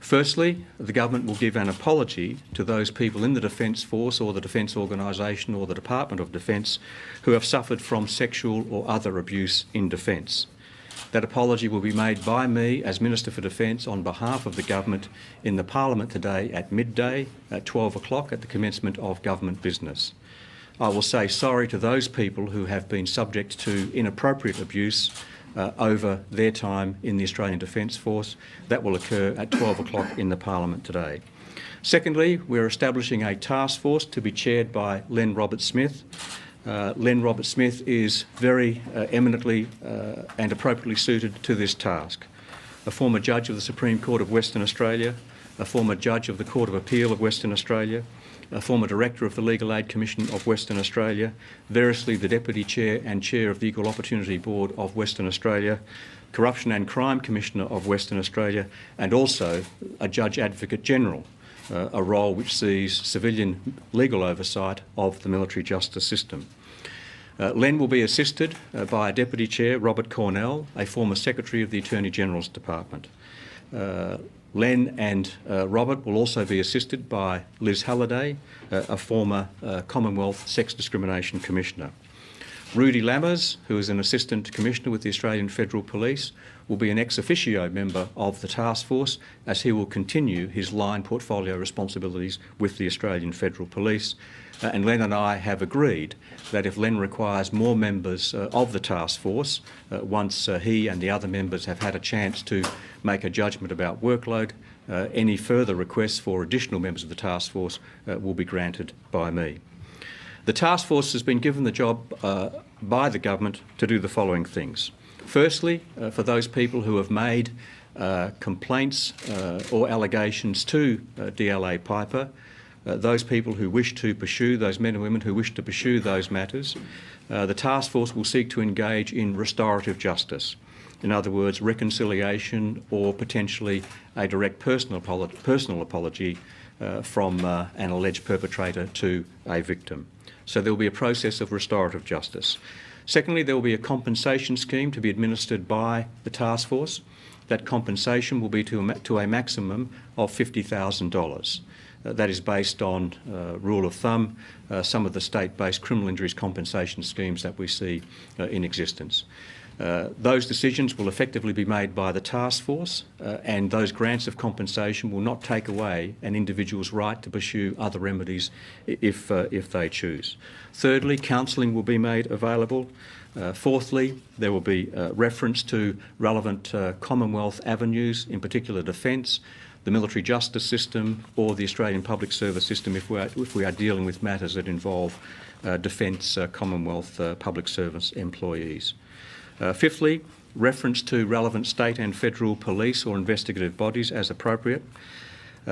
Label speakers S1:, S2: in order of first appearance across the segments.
S1: Firstly, the government will give an apology to those people in the Defence Force or the Defence Organisation or the Department of Defence who have suffered from sexual or other abuse in defence. That apology will be made by me as Minister for Defence on behalf of the government in the Parliament today at midday at 12 o'clock at the commencement of government business. I will say sorry to those people who have been subject to inappropriate abuse over their time in the Australian Defence Force. That will occur at 12 o'clock in the Parliament today. Secondly, we're establishing a task force to be chaired by Len Roberts-Smith. Len Roberts-Smith is very eminently and appropriately suited to this task. A former judge of the Supreme Court of Western Australia, a former judge of the Court of Appeal of Western Australia, a former Director of the Legal Aid Commission of Western Australia, variously the Deputy Chair and Chair of the Equal Opportunity Board of Western Australia, Corruption and Crime Commissioner of Western Australia, and also a Judge Advocate General, a role which sees civilian legal oversight of the military justice system. Len will be assisted by a Deputy Chair, Robert Cornell, a former Secretary of the Attorney General's Department. Len and Robert will also be assisted by Liz Halliday, a former Commonwealth Sex Discrimination Commissioner. Rudy Lammers, who is an Assistant Commissioner with the Australian Federal Police, will be an ex officio member of the task force as he will continue his line portfolio responsibilities with the Australian Federal Police. And Len and I have agreed that if Len requires more members of the task force, once he and the other members have had a chance to make a judgment about workload, any further requests for additional members of the task force will be granted by me. The task force has been given the job by the government to do the following things. Firstly, for those people who have made complaints or allegations to DLA Piper, those people who wish to pursue, those men and women who wish to pursue those matters, the task force will seek to engage in restorative justice. In other words, reconciliation or potentially a direct personal apology from an alleged perpetrator to a victim. So there will be a process of restorative justice. Secondly, there will be a compensation scheme to be administered by the task force. That compensation will be to a maximum of $50,000. That is based on rule of thumb, some of the state-based criminal injuries compensation schemes that we see in existence. Those decisions will effectively be made by the task force, and those grants of compensation will not take away an individual's right to pursue other remedies if they choose. Thirdly, counselling will be made available. Fourthly, there will be reference to relevant Commonwealth avenues, in particular defence, the military justice system or the Australian public service system if we are dealing with matters that involve defence Commonwealth public service employees. Fifthly, reference to relevant state and federal police or investigative bodies as appropriate.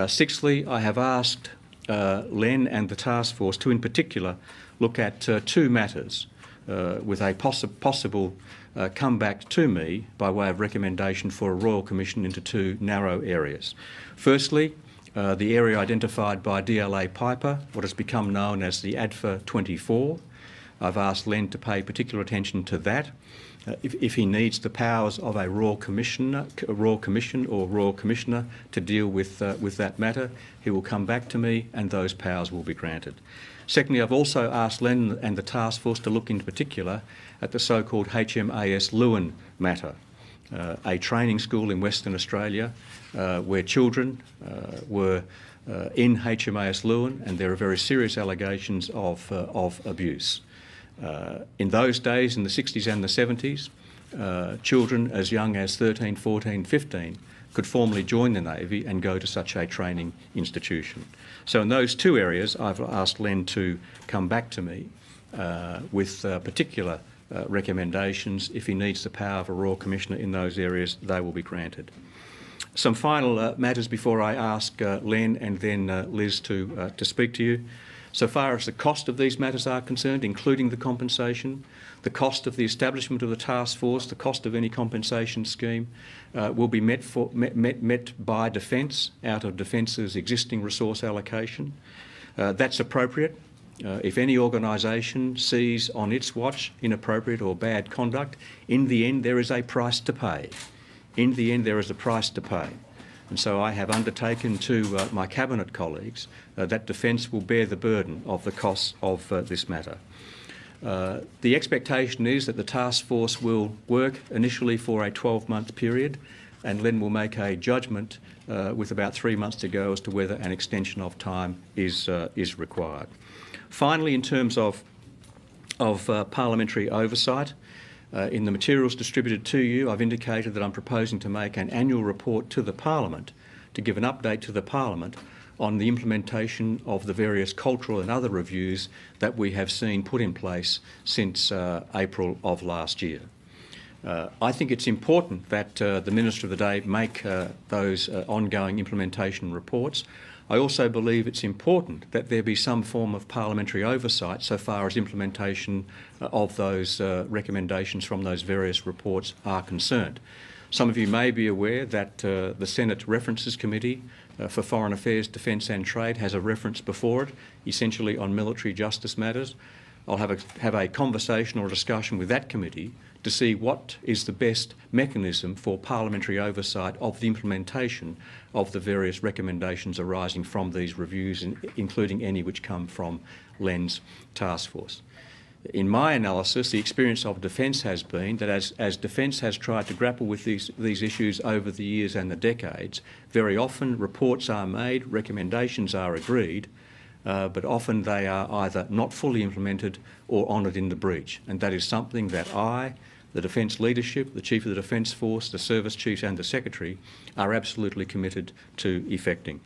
S1: Sixthly, I have asked Len and the task force to in particular look at two matters with a possible comeback to me by way of recommendation for a Royal Commission into two narrow areas. Firstly, the area identified by DLA Piper, what has become known as the ADFA 24. I've asked Len to pay particular attention to that. If he needs the powers of a Royal Commission or Royal Commissioner to deal with that matter, he will come back to me and those powers will be granted. Secondly, I've also asked Len and the task force to look in particular at the so-called HMAS Lewin matter, a training school in Western Australia where children were in HMAS Lewin, and there are very serious allegations of abuse. In those days, in the 60s and the 70s, children as young as 13, 14, 15 could formally join the Navy and go to such a training institution. So in those two areas, I've asked Len to come back to me with particular recommendations. If he needs the power of a Royal Commissioner in those areas, they will be granted. Some final matters before I ask Len and then Liz to speak to you. So far as the cost of these matters are concerned, including the compensation, the cost of the establishment of the task force, the cost of any compensation scheme will be met by Defence out of Defence's existing resource allocation. That's appropriate. If any organisation sees on its watch inappropriate or bad conduct, in the end there is a price to pay. In the end there is a price to pay. And so I have undertaken to my Cabinet colleagues that Defence will bear the burden of the costs of this matter. The expectation is that the task force will work initially for a 12-month period, and then will make a judgment with about 3 months to go as to whether an extension of time is required. Finally, in terms of parliamentary oversight, in the materials distributed to you, I've indicated that I'm proposing to make an annual report to the Parliament to give an update to the Parliament on the implementation of the various cultural and other reviews that we have seen put in place since April of last year. I think it's important that the Minister of the Day make those ongoing implementation reports. I also believe it's important that there be some form of parliamentary oversight so far as implementation of those recommendations from those various reports are concerned. Some of you may be aware that the Senate References Committee for Foreign Affairs, Defence and Trade has a reference before it, essentially on military justice matters. I'll have a conversation or a discussion with that committee to see what is the best mechanism for parliamentary oversight of the implementation of the various recommendations arising from these reviews, including any which come from LEN's task force. In my analysis, the experience of Defence has been that as Defence has tried to grapple with these issues over the years and the decades, very often reports are made, recommendations are agreed, but often they are either not fully implemented or honoured in the breach. And that is something that I, the Defence leadership, the Chief of the Defence Force, the Service Chiefs and the Secretary are absolutely committed to effecting.